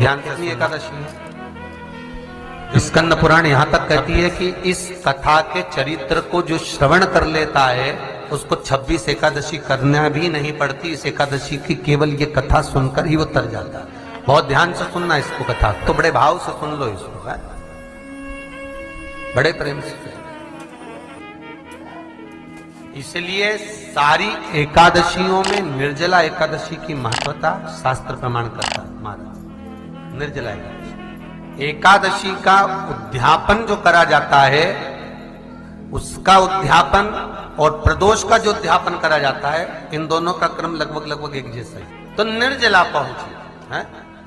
ध्यान से एकादशी है। स्कंद पुराण यहां तक कहती है कि इस कथा के चरित्र को जो श्रवण कर लेता है उसको 26 एकादशी करना भी नहीं पड़ती। इस एकादशी की केवल ये कथा सुनकर ही वो तर जाता है। बहुत ध्यान से सुनना इसको, कथा तो बड़े भाव से सुन लो इसको, है? बड़े प्रेम से। इसलिए सारी एकादशियों में निर्जला एकादशी की महत्वता शास्त्र प्रमाण करता है। महाराज निर्जला एकादशी का उद्यापन जो करा जाता है, उसका उद्यापन और प्रदोष का जो उद्यापन करा जाता है, इन दोनों का क्रम लगभग एक जैसा है। तो निर्जला पहुंची है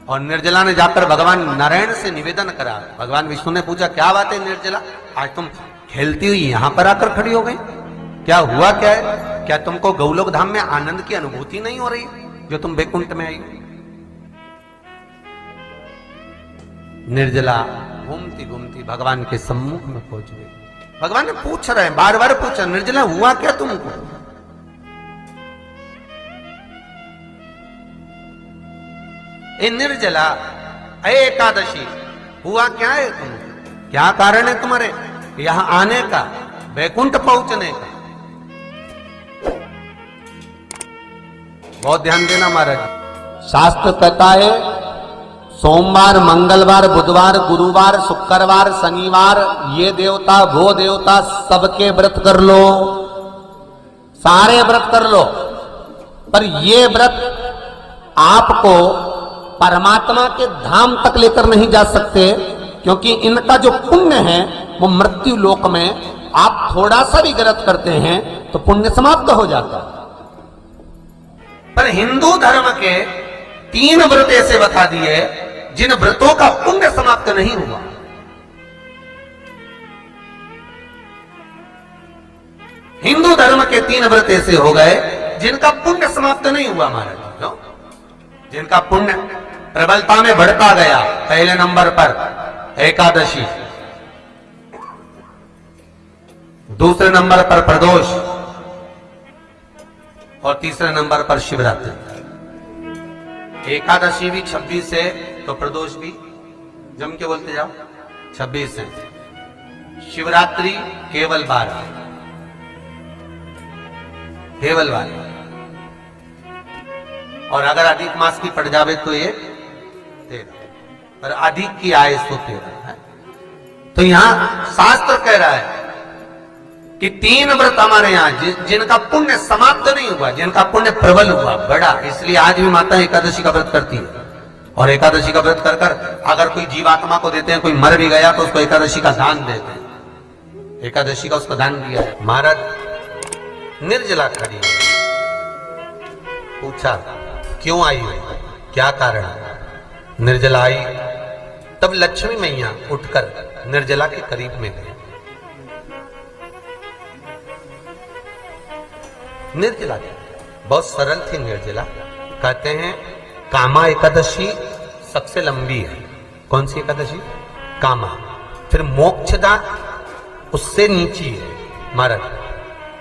और निर्जला ने जाकर भगवान नारायण से निवेदन करा। भगवान विष्णु ने पूछा, क्या बात है निर्जला, आज तुम खेलती हुई यहां पर आकर खड़ी हो गई, क्या हुआ क्या है? क्या तुमको गौलोक धाम में आनंद की अनुभूति नहीं हो रही जो तुम बैकुंठ में आई? निर्जला घूमती घूमती भगवान के सम्मुख में पहुंच गई। भगवान ने पूछ रहे हैं, बार बार पूछा, निर्जला हुआ क्या तुमको? ए निर्जला, ए एकादशी, हुआ क्या है तुमको? क्या कारण है तुम्हारे यहां आने का, बैकुंठ पहुंचने का? बहुत ध्यान देना महाराज। शास्त्र कहता है सोमवार, मंगलवार, बुधवार, गुरुवार, शुक्रवार, शनिवार, ये देवता वो देवता सबके व्रत कर लो, सारे व्रत कर लो, पर ये व्रत आपको परमात्मा के धाम तक लेकर नहीं जा सकते, क्योंकि इनका जो पुण्य है वो मृत्यु लोक में आप थोड़ा सा भी गलत करते हैं तो पुण्य समाप्त हो जाता है। पर हिंदू धर्म के 3 व्रत ऐसे बता दिए जिन व्रतों का पुण्य समाप्त नहीं हुआ। हिंदू धर्म के 3 व्रत ऐसे हो गए जिनका पुण्य समाप्त नहीं हुआ महाराज। क्यों? जिनका पुण्य प्रबलता में बढ़ता गया। पहले नंबर पर एकादशी, दूसरे नंबर पर प्रदोष और तीसरे नंबर पर शिवरात्रि। एकादशी भी 26 है तो प्रदोष भी जम के बोलते जाओ 26 है। शिवरात्रि केवल 12, केवल 12, और अगर अधिक मास की पड़ जावे तो ये 13, पर अधिक की आए तो 13 है। तो यहां शास्त्र कह रहा है कि 3 व्रत हमारे यहां जिनका पुण्य समाप्त नहीं हुआ, जिनका पुण्य प्रबल हुआ, बड़ा। इसलिए आज भी माता एकादशी का व्रत करती है, और एकादशी का व्रत कर कर अगर कोई जीवात्मा को देते हैं, कोई मर भी गया तो उसको एकादशी का दान देते हैं। एकादशी का उसको दान दिया है। महाराज निर्जला खड़ी पूछा, क्यों आई हो, क्या कारण? निर्जला आई तब लक्ष्मी मैया उठकर निर्जला के करीब में गई। निर्जला बहुत सरल थी निर्जला। कहते हैं कामा एकादशी सबसे लंबी है। कौन सी एकादशी? कामा। फिर मोक्षदा उससे नीची है महाराज।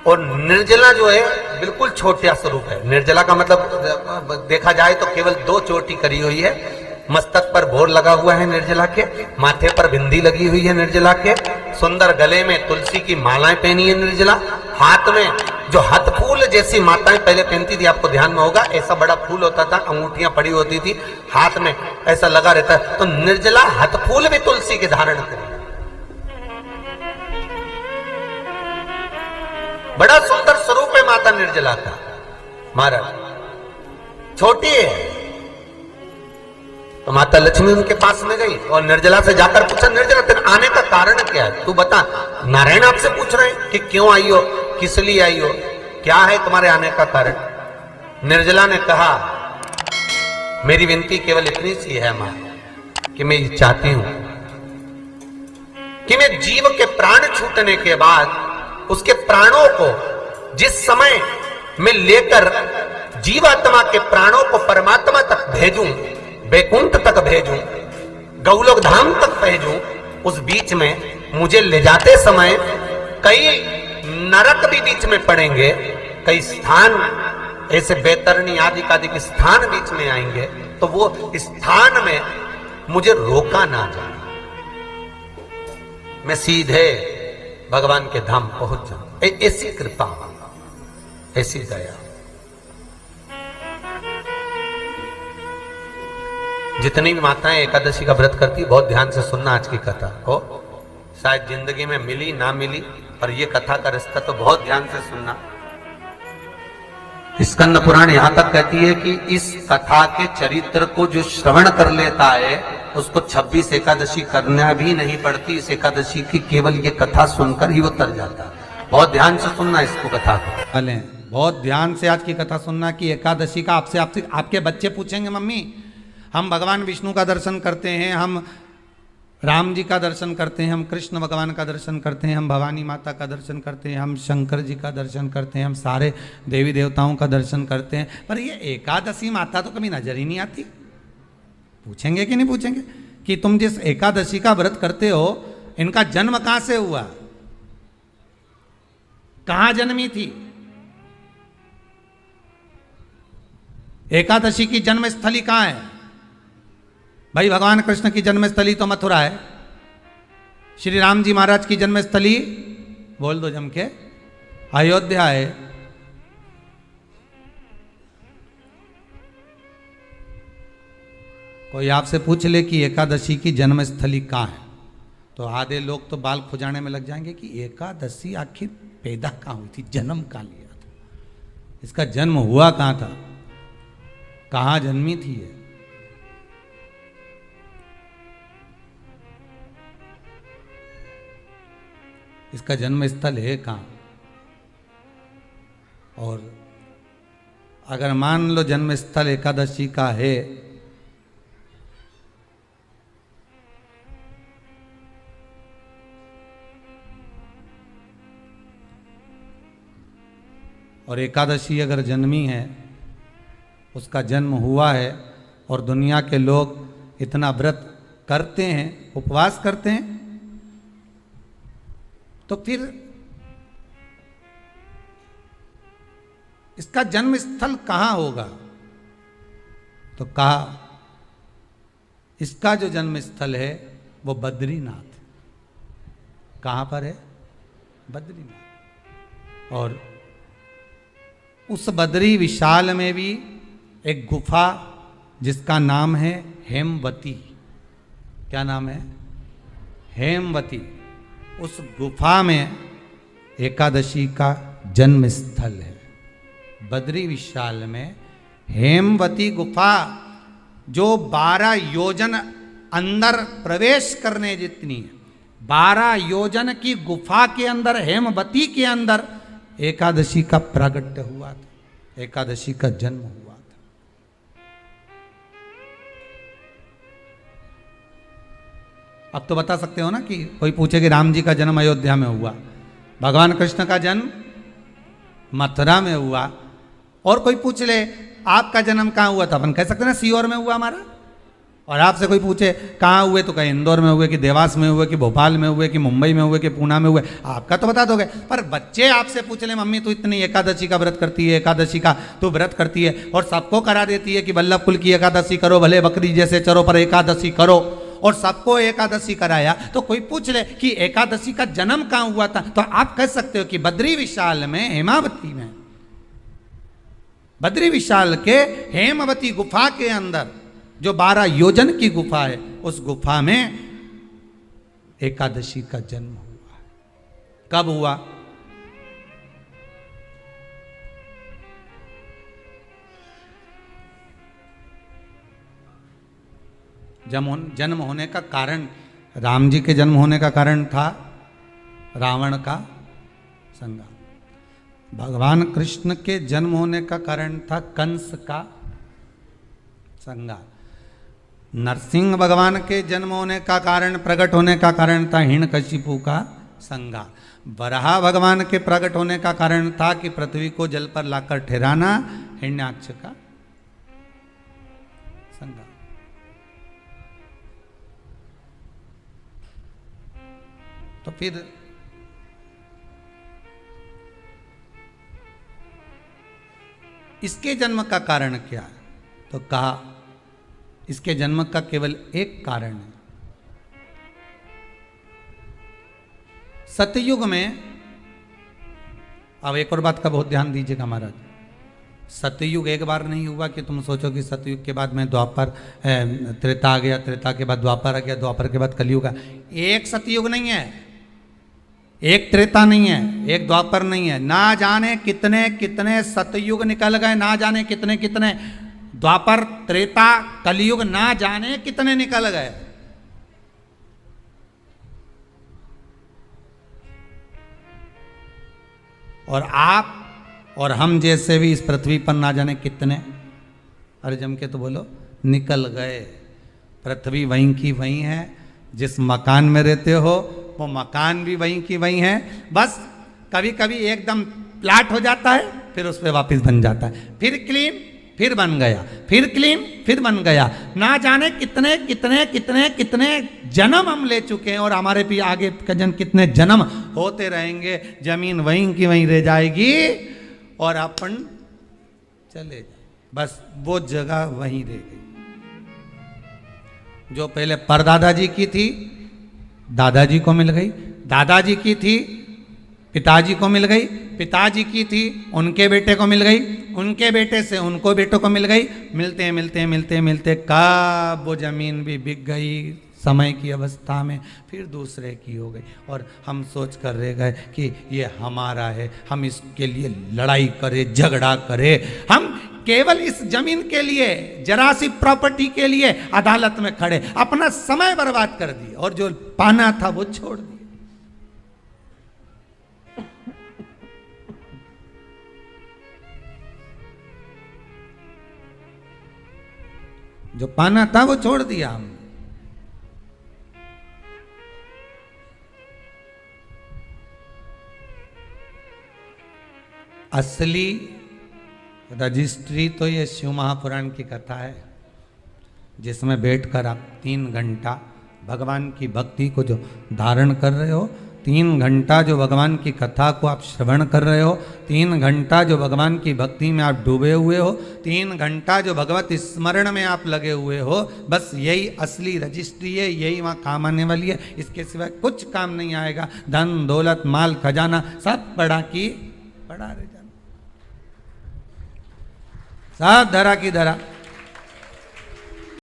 और निर्जला जो है बिल्कुल छोटा स्वरूप है। निर्जला का मतलब देखा जाए तो केवल 2 चोटी करी हुई है। मस्तक पर भोर लगा हुआ है निर्जला के, माथे पर बिंदी लगी हुई है निर्जला के, सुंदर गले में तुलसी की मालाएं पहनी है निर्जला, हाथ में जो हाथ फूल जैसी माताएं पहले पहनती थी, आपको ध्यान में होगा, ऐसा बड़ा फूल होता था, अंगूठियां पड़ी होती थी, हाथ में ऐसा लगा रहता है। तो निर्जला हाथ फूल भी तुलसी के धारण करी। बड़ा सुंदर स्वरूप है माता निर्जला का महाराज। छोटी है तो माता लक्ष्मी उनके पास में गई और निर्जला से जाकर पूछा, निर्जला तेरे आने का कारण क्या है, तू बता। नारायण आपसे पूछ रहे हैं कि क्यों आई हो, किस लिए आई हो, क्या है तुम्हारे आने का कारण? निर्जला ने कहा, मेरी विनती केवल इतनी सी है मां कि मैं ये चाहती हूं कि मैं जीव के प्राण छूटने के बाद उसके प्राणों को जिस समय मैं लेकर जीवात्मा के प्राणों को परमात्मा तक भेजूं, बैकुंठ तक भेजूं, गौलोक धाम तक भेजूं, उस बीच में मुझे ले जाते समय कई नरक भी बीच में पड़ेंगे, कई स्थान ऐसे बैतरणी आदि का स्थान बीच में आएंगे। तो वो स्थान में मुझे रोका ना जाए, मैं सीधे भगवान के धाम पहुंच जाऊं। ऐसी कृपा, ऐसी दया। जितनी भी माताएं एकादशी का व्रत करती, बहुत ध्यान से सुनना आज की कथा को। शायद जिंदगी में मिली ना मिली, पर ये कथा का रिश्ता तो बहुत ध्यान से सुनना। स्कंद पुराण यहां तक कहती है कि इस कथा के चरित्र को जो श्रवण कर लेता है उसको 26 एकादशी करना भी नहीं पड़ती। इस एकादशी की केवल ये कथा सुनकर ही वो तर जाता है। बहुत ध्यान से सुनना इसको, कथा को। बहुत ध्यान से आज की कथा सुनना कि एकादशी का आपसे आपके बच्चे पूछेंगे, मम्मी हम भगवान विष्णु का दर्शन करते हैं, हम राम जी का दर्शन करते हैं, हम कृष्ण भगवान का दर्शन करते हैं, हम भवानी माता का दर्शन करते हैं, हम शंकर जी का दर्शन करते हैं, हम सारे देवी देवताओं का दर्शन करते हैं, पर ये एकादशी माता तो कभी नजर ही नहीं आती। पूछेंगे कि नहीं पूछेंगे कि तुम जिस एकादशी का व्रत करते हो, इनका जन्म कहां से हुआ, कहां जन्मी थी? एकादशी की जन्मस्थली कहां है? भाई भगवान कृष्ण की जन्मस्थली तो मथुरा है। श्री राम जी महाराज की जन्मस्थली बोल दो जम के, अयोध्या है। कोई आपसे पूछ ले कि एकादशी की जन्मस्थली कहाँ है, तो आधे लोग तो बाल खुजाने में लग जाएंगे कि एकादशी आखिर पैदा कहाँ हुई थी, जन्म कहाँ लिया था, इसका जन्म हुआ कहाँ था, कहाँ जन्मी थी ये। इसका जन्म स्थल है कहाँ? और अगर मान लो जन्म स्थल एकादशी का है, और एकादशी अगर जन्मी है, उसका जन्म हुआ है, और दुनिया के लोग इतना व्रत करते हैं, उपवास करते हैं, तो फिर इसका जन्म स्थल कहां होगा? तो कहा इसका जो जन्म स्थल है वो बद्रीनाथ। कहां पर है? बद्रीनाथ। और उस बद्री विशाल में भी एक गुफा जिसका नाम है हेमवती। क्या नाम है? हेमवती। उस गुफा में एकादशी का जन्म स्थल है। बद्री विशाल में हेमवती गुफा, जो 12 योजन अंदर प्रवेश करने जितनी है, 12 योजन की गुफा के अंदर, हेमवती के अंदर एकादशी का प्रागट्य हुआ था, एकादशी का जन्म हुआ था। अब तो बता सकते हो ना कि कोई पूछे कि राम जी का जन्म अयोध्या में हुआ, भगवान कृष्ण का जन्म मथुरा में हुआ, और कोई पूछ ले आपका जन्म कहाँ हुआ था, अपन कह सकते ना सीहोर में हुआ हमारा। और आपसे कोई पूछे कहाँ हुए, तो कहीं इंदौर में हुए, कि देवास में हुए, कि भोपाल में हुए, कि मुंबई में हुए, कि पूना में हुए, आपका तो बता दोगे। पर बच्चे आपसे पूछ ले मम्मी तू इतनी एकादशी का व्रत करती है, एकादशी का तू व्रत करती है, और सबको करा देती है कि वल्लभ कुल की एकादशी करो, भले बकरी जैसे चरो पर एकादशी करो, और सबको एकादशी कराया, तो कोई पूछ ले कि एकादशी का जन्म कहाँ हुआ था, तो आप कह सकते हो कि बद्री विशाल में, हेमावती में, बद्री विशाल के हेमवती गुफा के अंदर जो 12 योजन की गुफा है, उस गुफा में एकादशी का जन्म हुआ। कब हुआ? जन्म होने का कारण, राम जी के जन्म होने का कारण था रावण का संहार। भगवान कृष्ण के जन्म होने का कारण था कंस का संहार। नरसिंह भगवान के जन्म होने का कारण, प्रकट होने का कारण था हिरण्यकशिपु का संहार। वराह भगवान के प्रकट होने का कारण था कि पृथ्वी को जल पर लाकर ठहराना, हिरण्याक्ष का संहार। तो फिर इसके जन्म का कारण क्या है? तो कहा इसके जन्म का केवल एक कारण है। सतयुग में, अब एक और बात का बहुत ध्यान दीजिएगा महाराज, सतयुग एक बार नहीं हुआ कि तुम सोचो कि सतयुग के बाद में द्वापर त्रेता आ गया, त्रेता के बाद द्वापर आ गया, द्वापर के बाद कलयुग आ। एक सतयुग नहीं है, एक त्रेता नहीं है, एक द्वापर नहीं है। ना जाने कितने कितने सतयुग निकल गए, ना जाने कितने कितने द्वापर त्रेता कलयुग, ना जाने कितने निकल गए। और आप और हम जैसे भी इस पृथ्वी पर ना जाने कितने, अरे जम के तो बोलो, निकल गए। पृथ्वी वहीं की वहीं है, जिस मकान में रहते हो वो मकान भी वहीं की वहीं है। बस कभी कभी एकदम प्लाट हो जाता है, फिर उस पर वापस बन जाता है, फिर क्लीन, फिर बन गया, फिर क्लीन, फिर बन गया। ना जाने कितने कितने कितने कितने जन्म हम ले चुके हैं, और हमारे भी आगे का जन्म कितने जन्म होते रहेंगे। जमीन वहीं की वहीं रह जाएगी और अपन चले जाए, बस वो जगह वहीं रह गई। जो पहले परदादाजी की थी दादाजी को मिल गई, दादाजी की थी पिताजी को मिल गई, पिताजी की थी उनके बेटे को मिल गई, उनके बेटे से उनको बेटों को मिल गई। मिलते मिलते मिलते मिलते कब वो जमीन भी बिक गई समय की अवस्था में, फिर दूसरे की हो गई। और हम सोच कर रह गए कि ये हमारा है, हम इसके लिए लड़ाई करें, झगड़ा करें, हम केवल इस जमीन के लिए, जरा सी प्रॉपर्टी के लिए अदालत में खड़े, अपना समय बर्बाद कर दिए और जो पाना था वो छोड़ दिया। जो पाना था वो छोड़ दिया हमने। असली रजिस्ट्री तो ये शिव महापुराण की कथा है, जिसमें बैठकर आप 3 घंटा भगवान की भक्ति को जो धारण कर रहे हो, 3 घंटा जो भगवान की कथा को आप श्रवण कर रहे हो, 3 घंटा जो भगवान की भक्ति में आप डूबे हुए हो, 3 घंटा जो भगवत स्मरण में आप लगे हुए हो, बस यही असली रजिस्ट्री है, यही वहाँ काम आने वाली है। इसके सिवाय कुछ काम नहीं आएगा। धन दौलत माल खजाना सब पड़ा की पड़ा रह जाना, सब धरा की धरा।